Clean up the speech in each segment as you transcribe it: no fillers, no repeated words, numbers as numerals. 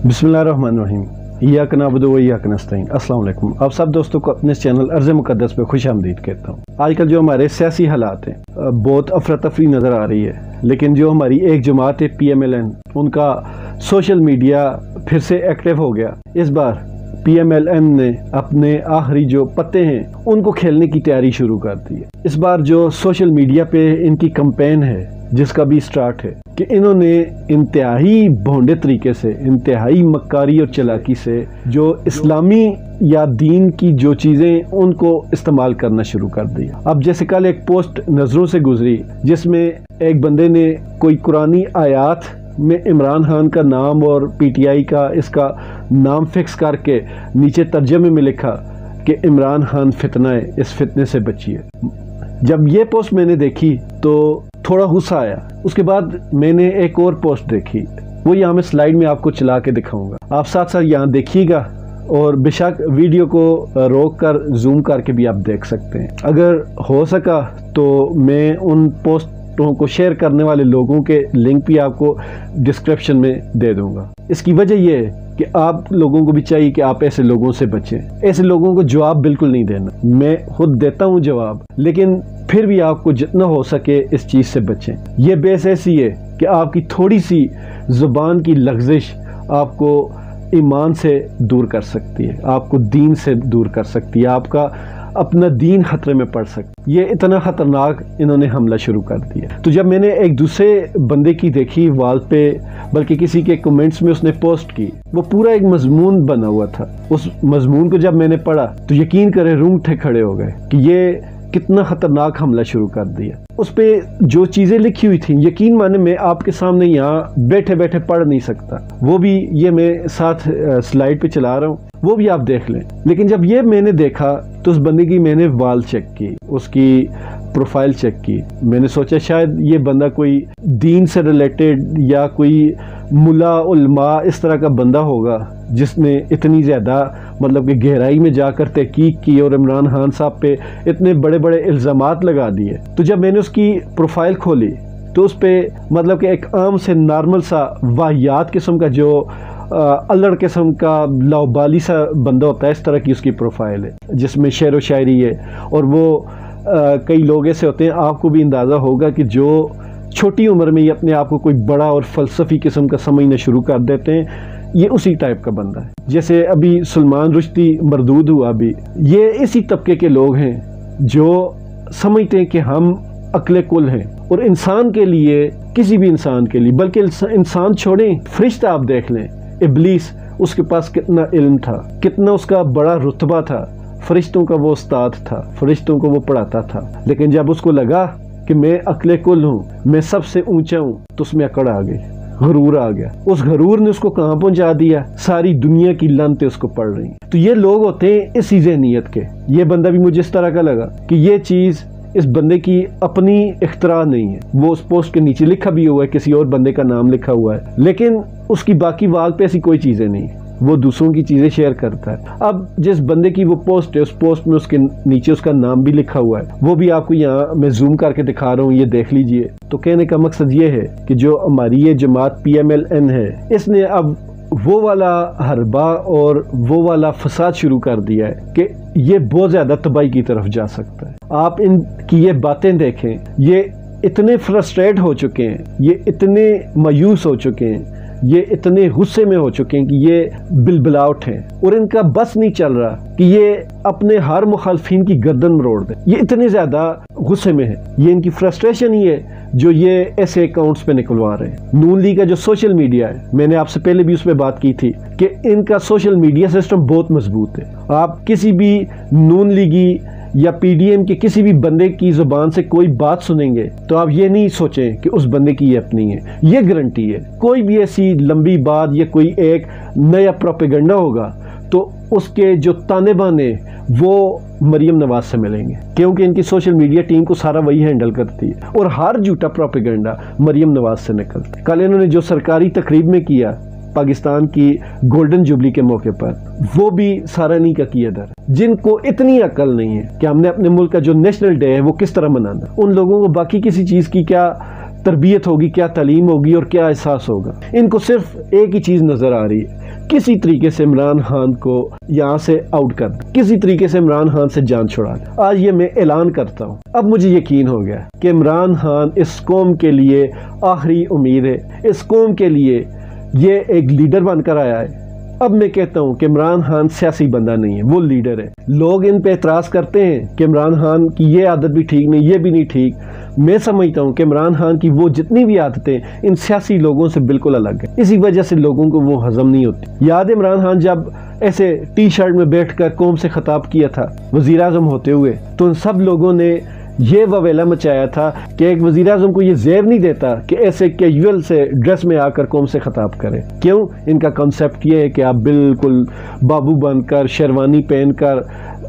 बिस्मिल्लाहिर्रहमानिर्रहीम। इय्याक नअबुदु व इय्याक नस्तईन। अस्सलाम वालेकुम। आप सब दोस्तों को अपने चैनल अर्ज़ मुक़द्दस पे खुश आमदीद कहता हूँ। आजकल जो हमारे सियासी हालात हैं बहुत अफरा तफरी नज़र आ रही है, लेकिन जो हमारी एक जमात है PMLN, उनका सोशल मीडिया फिर से एक्टिव हो गया। इस बार PMLN ने अपने आखिरी जो पत्ते हैं उनको खेलने की तैयारी शुरू कर दी है। इस बार जो सोशल मीडिया पे इनकी कैंपेन है जिसका भी स्टार्ट है कि इन्होंने इंतहाई भोंडे तरीके से, इंतहाई मक्कारी और चालाकी से जो इस्लामी या दीन की जो चीज़ें उनको इस्तेमाल करना शुरू कर दिया। अब जैसे कल एक पोस्ट नज़रों से गुजरी जिसमें एक बंदे ने कोई कुरानी आयात में इमरान खान का नाम और PTI का इसका नाम फिक्स करके नीचे तर्जमे में लिखा कि इमरान खान फितना है, इस फितने से बचिए। जब ये पोस्ट मैंने देखी तो थोड़ा गुस्सा आया। उसके बाद मैंने एक और पोस्ट देखी, वो यहाँ मैं स्लाइड में आपको चला के दिखाऊंगा, आप साथ साथ यहाँ देखिएगा और बेशक वीडियो को रोक कर जूम करके भी आप देख सकते हैं। अगर हो सका तो मैं उन पोस्टों को शेयर करने वाले लोगों के लिंक भी आपको डिस्क्रिप्शन में दे दूंगा। इसकी वजह यह है कि आप लोगों को भी चाहिए कि आप ऐसे लोगों से बचें। ऐसे लोगों को जवाब बिल्कुल नहीं देना, मैं खुद देता हूं जवाब, लेकिन फिर भी आपको जितना हो सके इस चीज़ से बचें। यह बेस ऐसी है कि आपकी थोड़ी सी ज़ुबान की लग़ज़िश आपको ईमान से दूर कर सकती है, आपको दीन से दूर कर सकती है, आपका अपना दीन खतरे में पड़ सकता है। ये इतना ख़तरनाक इन्होंने हमला शुरू कर दिया। तो जब मैंने एक दूसरे बंदे की देखी वाल पे, बल्कि किसी के कमेंट्स में उसने पोस्ट की, वो पूरा एक मजमून बना हुआ था। उस मजमून को जब मैंने पढ़ा तो यकीन करें रूंगटे खड़े हो गए कि ये कितना ख़तरनाक हमला शुरू कर दिया। उस पे जो चीज़ें लिखी हुई थी, यकीन माने मैं आपके सामने यहाँ बैठे बैठे पढ़ नहीं सकता, वो भी ये मैं साथ स्लाइड पे चला रहा हूँ, वो भी आप देख लें। लेकिन जब ये मैंने देखा तो उस बंदे की मैंने वाल चेक की, उसकी प्रोफाइल चेक की। मैंने सोचा शायद ये बंदा कोई दीन से रिलेटेड या कोई मुला उलमा इस तरह का बंदा होगा जिसने इतनी ज़्यादा मतलब कि गहराई में जाकर तहकीक की और इमरान खान साहब पे इतने बड़े बड़े इल्ज़ामात लगा दिए। तो जब मैंने उसकी प्रोफाइल खोली तो उस पर मतलब कि एक आम से नॉर्मल सा वाहियात किस्म का जो अल्लड़ किस्म का लाउबाली सा बंदा होता है, इस तरह की उसकी प्रोफाइल है जिसमें शेर व शायरी है। और वो कई लोग ऐसे होते हैं, आपको भी अंदाज़ा होगा कि जो छोटी उम्र में ही अपने आप को कोई बड़ा और फ़लसफ़ी किस्म का समझना शुरू कर देते हैं, ये उसी टाइप का बंदा है। जैसे अभी सलमान रुश्दी मरदूद हुआ, भी ये इसी तबके के लोग हैं जो समझते हैं कि हम अक्ले कुल हैं और इंसान के लिए, किसी भी इंसान के लिए, बल्कि इंसान छोड़ें, फरिश्ता आप देख लें, इब्लीस, उसके पास कितना इल्म था, कितना उसका बड़ा रुतबा था, फरिश्तों का वो उस्ताद था, फरिश्तों को वो पढ़ाता था। लेकिन जब उसको लगा कि मैं अक्ले कुल हूँ, मैं सबसे ऊंचा हूँ, तो उसमें अकड़ आ गई, गरूर आ गया। उस गरूर ने उसको कहाँ पहुंचा दिया, सारी दुनिया की लानतें उसको पड़ रही। तो ये लोग होते हैं इसी ज़हनियत के। ये बंदा भी मुझे इस तरह का लगा कि ये चीज़ इस बंदे की अपनी इख्तरा नहीं है। वो उस पोस्ट के नीचे लिखा भी हुआ है, किसी और बंदे का नाम लिखा हुआ है, लेकिन उसकी बाकी वाल पे ऐसी कोई चीज़ें नहीं, वो दूसरों की चीज़ें शेयर करता है। अब जिस बंदे की वो पोस्ट है, उस पोस्ट में उसके नीचे उसका नाम भी लिखा हुआ है, वो भी आपको यहाँ मैं जूम करके दिखा रहा हूँ, ये देख लीजिए। तो कहने का मकसद ये है कि जो हमारी ये जमात PMLN है, इसने अब वो वाला हरबा और वो वाला फसाद शुरू कर दिया है कि ये बहुत ज़्यादा तबाही की तरफ जा सकता है। आप इनकी ये बातें देखें, ये इतने फ्रस्ट्रेट हो चुके हैं, ये इतने मायूस हो चुके हैं, ये इतने गुस्से में हो चुके हैं कि ये बिलबिलाउट हैं और इनका बस नहीं चल रहा कि ये अपने हर मुखालफिन की गर्दन मरोड़ दे। ये इतने ज़्यादा गुस्से में है, ये इनकी फ्रस्ट्रेशन ही है जो ये ऐसे अकाउंट्स पे निकलवा रहे हैं। नून लीग का जो सोशल मीडिया है, मैंने आपसे पहले भी उस पर बात की थी कि इनका सोशल मीडिया सिस्टम बहुत मजबूत है। आप किसी भी नून लीगी या PDM के किसी भी बंदे की ज़ुबान से कोई बात सुनेंगे तो आप ये नहीं सोचें कि उस बंदे की ये अपनी है, ये गारंटी है। कोई भी ऐसी लंबी बात या कोई एक नया प्रोपेगेंडा होगा तो उसके जो ताने बाने वो मरियम नवाज से मिलेंगे, क्योंकि इनकी सोशल मीडिया टीम को सारा वही हैंडल करती है और हर झूठा प्रोपेगेंडा मरियम नवाज से निकलता है। कल इन्होंने जो सरकारी तकरीब में किया पाकिस्तान की गोल्डन जुबली के मौके पर, वो भी सारा नहीं का किया दर। जिनको इतनी अकल नहीं है कि हमने अपने मुल्क का जो नेशनल डे है वो किस तरह मनाना, उन लोगों को बाकी किसी चीज़ की क्या तरबियत होगी, क्या तालीम होगी और क्या एहसास होगा। इनको सिर्फ एक ही चीज़ नज़र आ रही है کسی طریقے سے عمران خان کو یہاں سے آؤٹ کر دیں، کسی طریقے سے عمران خان سے جان چھڑا دیں۔ آج یہ میں اعلان کرتا ہوں، اب مجھے یقین ہو گیا کہ عمران خان اس قوم کے لیے آخری امید ہے، اس قوم کے لیے یہ ایک لیڈر بن کر آیا ہے۔ اب میں کہتا ہوں کہ عمران خان سیاسی بندہ نہیں ہے، وہ لیڈر ہے۔ لوگ ان پہ اعتراض کرتے ہیں کہ عمران خان کی یہ عادت بھی ٹھیک نہیں، یہ بھی نہیں ٹھیک۔ میں سمجھتا ہوں کہ عمران خان کی وہ جتنی بھی عادتیں ان سیاسی لوگوں سے بالکل الگ ہیں، اسی وجہ سے لوگوں کو وہ ہضم نہیں ہوتی۔ یاد ہے عمران خان جب ایسے ٹی شرٹ میں بیٹھ کر قوم سے خطاب کیا تھا وزیر اعظم ہوتے ہوئے، تو ان سب لوگوں نے یہ وویلا مچایا تھا کہ ایک وزیر اعظم کو یہ زیب نہیں دیتا کہ ایسے کیجول سے ڈریس میں آ کر قوم سے خطاب کرے۔ کیوں؟ ان کا کنسیپٹ یہ ہے کہ آپ بالکل بابو بن کر شیروانی پہن کر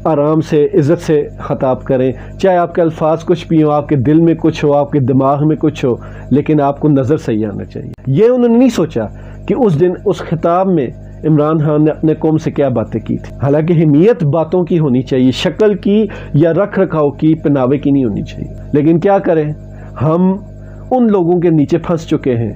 آرام سے عزت سے خطاب کریں، چاہے آپ کے الفاظ کچھ بھی ہوں، آپ کے دل میں کچھ ہو، آپ کے دماغ میں کچھ ہو، لیکن آپ کو نظر صحیح آنا چاہیے۔ یہ انہوں نے نہیں سوچا کہ اس دن اس خطاب میں عمران خان نے اپنے قوم سے کیا باتیں کی تھی۔ حالانکہ اہمیت باتوں کی ہونی چاہیے، شکل کی یا رکھ رکھاؤ کی، پہناوے کی نہیں ہونی چاہیے۔ لیکن کیا کریں، ہم ان لوگوں کے نیچے پھنس چکے ہیں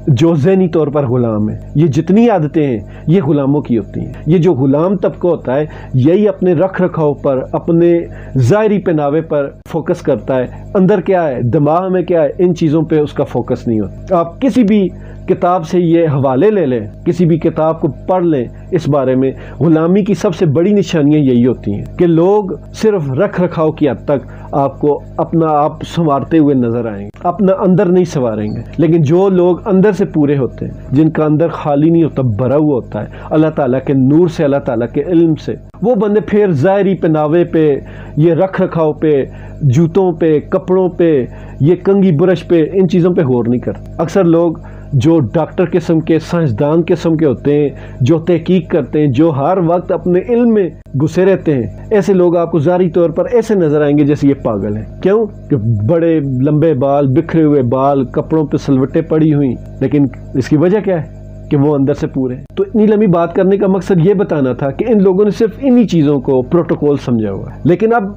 جو ذہنی طور پر غلام ہیں۔ یہ جتنی عادتیں ہیں یہ غلاموں کی ہوتی ہیں۔ یہ جو غلام طبقہ ہوتا ہے یہی اپنے رکھ رکھاؤ پر، اپنے ظاہری پہناوے پر فوکس کرتا ہے، اندر کیا ہے، دماغ میں کیا ہے، ان چیزوں پہ اس کا فوکس نہیں ہوتا۔ آپ کسی بھی کتاب سے یہ حوالے لے لیں، کسی بھی کتاب کو پڑھ لیں، اس بارے میں غلامی کی سب سے بڑی نشانیاں یہی ہوتی ہیں کہ لوگ صرف رکھ رکھاؤ کی حد تک آپ کو اپنا آپ سنوارتے ہوئے نظر آئیں گے، اپنا اندر نہیں سنواریں گے۔ لیکن جو لوگ اندر سے پورے ہوتے ہیں، جن کا اندر خالی نہیں ہوتا، بھرا ہوا ہوتا ہے اللہ تعالیٰ کے نور سے، اللہ تعالیٰ کے علم سے، وہ بندے پھر ظاہری پہناوے پہ، یہ رکھ رکھاؤ پہ، جوتوں پہ، کپڑوں پہ، یہ کنگھی برش پہ، ان چیزوں پہ غور نہیں کرتے۔ اکثر لوگ جو ڈاکٹر قسم کے، سائنسدان قسم کے ہوتے ہیں، جو تحقیق کرتے ہیں، جو ہر وقت اپنے علم میں گھسے رہتے ہیں، ایسے لوگ آپ کو ظاہری طور پر ایسے نظر آئیں گے جیسے یہ پاگل ہیں۔ کیوں؟ کہ بڑے لمبے بال، بکھرے ہوئے بال، کپڑوں پہ سلوٹیں پڑی ہوئی، لیکن اس کی وجہ کیا ہے کہ وہ اندر سے پورے۔ تو اتنی لمبی بات کرنے کا مقصد یہ بتانا تھا کہ ان لوگوں نے صرف انہی چیزوں کو پروٹوکول سمجھا ہوا ہے۔ لیکن اب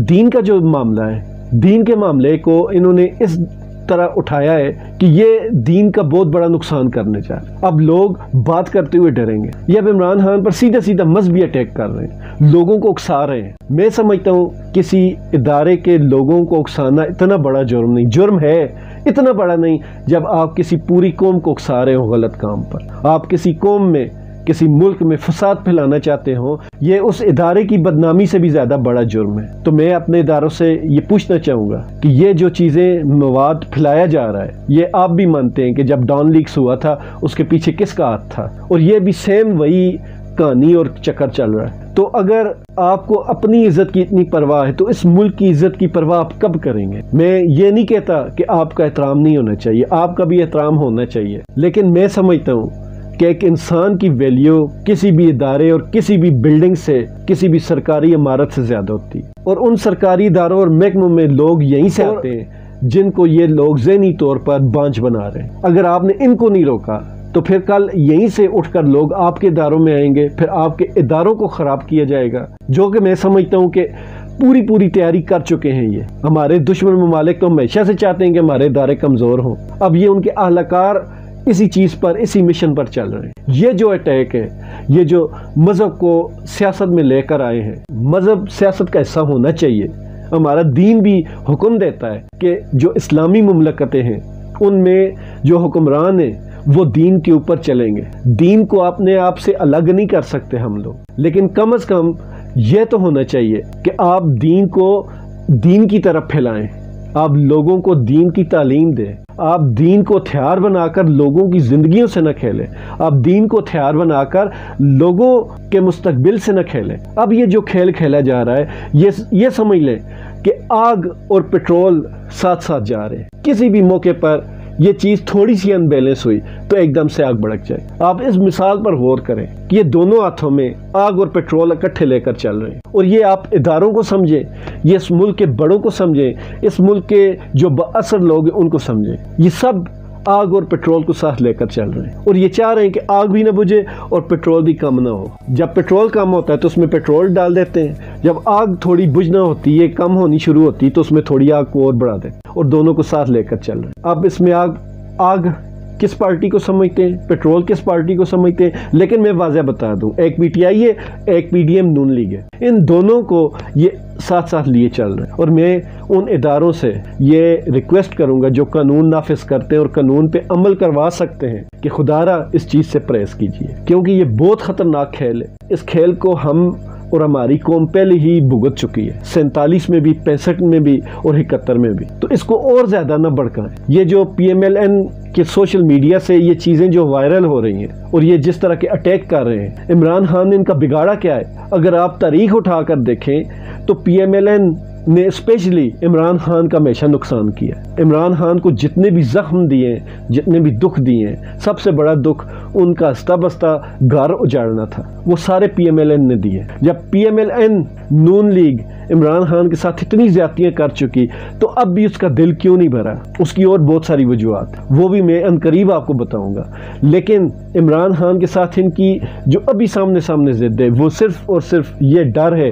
دین کا جو معاملہ ہے، دین کے معاملے کو انہوں نے اس طرح اٹھایا ہے کہ یہ دین کا بہت بڑا نقصان کرنے جا رہے ہیں۔ اب لوگ بات کرتے ہوئے ڈریں گے۔ یہ اب عمران خان پر سیدھا سیدھا مذہبی اٹیک کر رہے ہیں، لوگوں کو اکسا رہے ہیں۔ میں سمجھتا ہوں کسی ادارے کے لوگوں کو اکسانا اتنا بڑا جرم نہیں، جرم ہے اتنا بڑا نہیں جب آپ کسی پوری قوم کو اکسا رہے ہو غلط کام پر۔ آپ کسی قوم میں، کسی ملک میں فساد پھیلانا چاہتے ہو، یہ اس ادارے کی بدنامی سے بھی زیادہ بڑا جرم ہے۔ تو میں اپنے اداروں سے یہ پوچھنا چاہوں گا کہ یہ جو چیزیں مواد پھیلایا جا رہا ہے، یہ آپ بھی مانتے ہیں کہ جب ڈان لیکس ہوا تھا اس کے پیچھے کس کا ہاتھ تھا؟ اور یہ بھی سیم وہی کہانی اور چکر چل رہا ہے۔ تو اگر آپ کو اپنی عزت کی اتنی پرواہ ہے تو اس ملک کی عزت کی پرواہ آپ کب کریں گے؟ میں یہ نہیں کہتا کہ آپ کا احترام نہیں ہونا چاہیے، آپ کا بھی احترام ہونا چاہیے، لیکن میں سمجھتا ہوں کہ ایک انسان کی ویلیو کسی بھی ادارے اور کسی بھی بلڈنگ سے، کسی بھی سرکاری عمارت سے زیادہ ہوتی ہے۔ اور ان سرکاری اداروں اور محکموں میں لوگ یہیں سے آتے ہیں جن کو یہ لوگ ذہنی طور پر بانجھ بنا رہے ہیں۔ اگر آپ نے ان کو نہیں روکا تو پھر کل یہیں سے اٹھ کر لوگ آپ کے اداروں میں آئیں گے، پھر آپ کے اداروں کو خراب کیا جائے گا، جو کہ میں سمجھتا ہوں کہ پوری تیاری کر چکے ہیں۔ یہ ہمارے دشمن ممالک تو ہمیشہ سے چاہتے ہیں کہ ہمارے ادارے کمزور ہوں۔ اب یہ ان کے اہلکار اسی چیز پر، اسی مشن پر چل رہے ہیں۔ یہ جو اٹیک ہے، یہ جو مذہب کو سیاست میں لے کر آئے ہیں، مذہب سیاست کا حصہ ہونا چاہیے۔ ہمارا دین بھی حکم دیتا ہے کہ جو اسلامی مملکتیں ہیں ان میں جو حکمران ہیں وہ دین کے اوپر چلیں گے۔ دین کو اپنے آپ سے الگ نہیں کر سکتے ہم لوگ، لیکن کم از کم یہ تو ہونا چاہیے کہ آپ دین کو دین کی طرف پھیلائیں، آپ لوگوں کو دین کی تعلیم دیں، آپ دین کو ہتھیار بنا کر لوگوں کی زندگیوں سے نہ کھیلیں، آپ دین کو ہتھیار بنا کر لوگوں کے مستقبل سے نہ کھیلیں۔ اب یہ جو کھیل کھیلا جا رہا ہے، یہ سمجھ لیں کہ آگ اور پیٹرول ساتھ ساتھ جا رہے ہیں۔ کسی بھی موقع پر یہ چیز تھوڑی سی ان بیلنس ہوئی تو ایک دم سے آگ بھڑک جائے۔ آپ اس مثال پر غور کریں کہ یہ دونوں ہاتھوں میں آگ اور پیٹرول اکٹھے لے کر چل رہے ہیں، اور یہ آپ اداروں کو سمجھیں، یہ اس ملک کے بڑوں کو سمجھیں، اس ملک کے جو بااثر لوگ ہیں ان کو سمجھیں۔ یہ سب آگ اور پیٹرول کو ساتھ لے کر چل رہے ہیں، اور یہ چاہ رہے ہیں کہ آگ بھی نہ بجھے اور پیٹرول بھی کم نہ ہو۔ جب پیٹرول کم ہوتا ہے تو اس میں پیٹرول ڈال دیتے ہیں، جب آگ تھوڑی بجھنا ہوتی ہے، کم ہونی شروع ہوتی ہے تو اس میں تھوڑی آگ کو اور بڑھا دیتے ہیں، اور دونوں کو ساتھ لے کر چل رہے ہیں۔ اب اس میں آگ किस पार्टी को समझते हैं, पेट्रोल किस पार्टी को समझते हैं। लेकिन मैं वाज़ह बता दूं, एक पीटीआई है, एक पीडीएम नून लीग है, इन दोनों को ये साथ साथ लिए चल रहे हैं। और मैं उन इदारों से ये रिक्वेस्ट करूंगा जो कानून नाफिज करते हैं और कानून पे अमल करवा सकते हैं कि खुदारा इस चीज़ से परहेज कीजिए, क्योंकि ये बहुत ख़तरनाक खेल है। इस खेल को हम और हमारी कौम पहले ही भुगत चुकी है, 47 में भी, 65 में भी और 71 में भी। तो इसको और ज़्यादा न भड़काएं। ये जो PMLN के सोशल मीडिया से ये चीज़ें जो वायरल हो रही हैं और ये जिस तरह के अटैक कर रहे हैं, इमरान खान ने इनका बिगाड़ा क्या है? अगर आप तारीख उठाकर देखें तो PMLN ने स्पेशली इमरान खान का हमेशा नुकसान किया। इमरान खान को जितने भी जख्म दिए, जितने भी दुख दिए, सबसे बड़ा दुख उनका हस्ता बस्ता घर उजाड़ना था, वो सारे PMLN ने दिए। जब PMLN नून लीग इमरान खान के साथ इतनी ज्यादतियां कर चुकी, तो अब भी उसका दिल क्यों नहीं भरा? उसकी और बहुत सारी वजूहात, वो भी मैं अनकरीब आपको बताऊंगा। लेकिन इमरान खान के साथ इनकी जो अभी सामने सामने जिद है, वो सिर्फ और सिर्फ ये डर है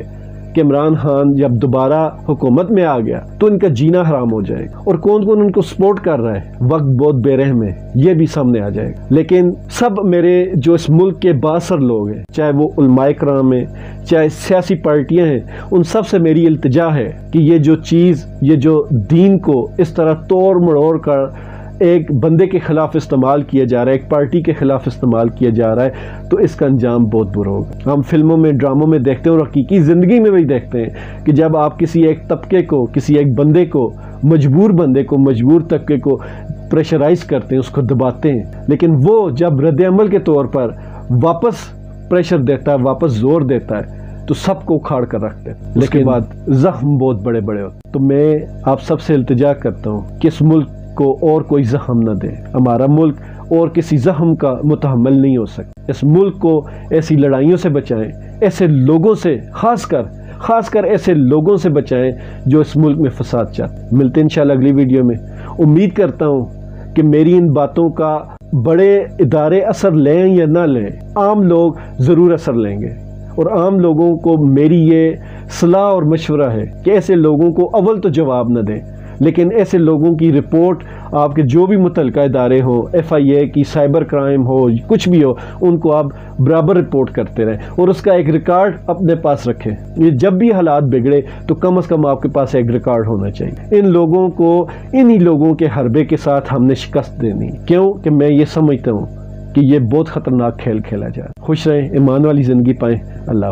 कि इमरान खान जब दोबारा हुकूमत में आ गया तो इनका जीना हराम हो जाएगा। और कौन कौन उनको सपोर्ट कर रहा है, वक्त बहुत बेरहम है, ये भी सामने आ जाएगा। लेकिन सब मेरे जो इस मुल्क के बासर लोग हैं, चाहे वो उलमाए कराम हैं, चाहे सियासी पार्टियां हैं, उन सब से मेरी इल्तिजा है कि ये जो चीज़, ये जो दीन को इस तरह तोड़ मड़ोड़ कर एक बंदे के खिलाफ इस्तेमाल किया जा रहा है, एक पार्टी के खिलाफ इस्तेमाल किया जा रहा है, तो इसका अंजाम बहुत बुरा होगा। हम फिल्मों में, ड्रामों में देखते हैं और हकीकी ज़िंदगी में भी देखते हैं कि जब आप किसी एक तबके को, किसी एक बंदे को, मजबूर बंदे को, मजबूर तबके को प्रेशराइज करते हैं, उसको दबाते हैं, लेकिन वो जब रद्द अमल के तौर पर वापस प्रेशर देता है, वापस जोर देता है, तो सबको उखाड़ कर रखते हैं। लेकिन बाद जख्म बहुत बड़े बड़े होते। तो मैं आप सबसे इल्तिजा करता हूँ कि इस मुल्क को और कोई जख्म न दे। हमारा मुल्क और किसी जख्म का मुतहम्मिल नहीं हो सकता। इस मुल्क को ऐसी लड़ाइयों से बचाएं, ऐसे लोगों से, खासकर ऐसे लोगों से बचाएं जो इस मुल्क में फसाद चाहते। मिलते हैं इंशाल्लाह अगली वीडियो में। उम्मीद करता हूँ कि मेरी इन बातों का बड़े इदारे असर लें या ना लें, आम लोग ज़रूर असर लेंगे। और आम लोगों को मेरी ये सलाह और मशवरा है कि ऐसे लोगों को अव्वल तो जवाब न दें, लेकिन ऐसे लोगों की रिपोर्ट आपके जो भी मुतल्लिका इदारे हो, FIA की, साइबर क्राइम हो, कुछ भी हो, उनको आप बराबर रिपोर्ट करते रहें और उसका एक रिकॉर्ड अपने पास रखें। ये जब भी हालात बिगड़े तो कम से कम आपके पास एक रिकॉर्ड होना चाहिए। इन लोगों को, इन्हीं लोगों के हरबे के साथ हमने शिकस्त देनी। क्यों कि मैं ये समझता हूँ कि ये बहुत ख़तरनाक खेल खेला जा रहा है। खुश रहें, ईमान वाली ज़िंदगी पाएँ। अल्लाह।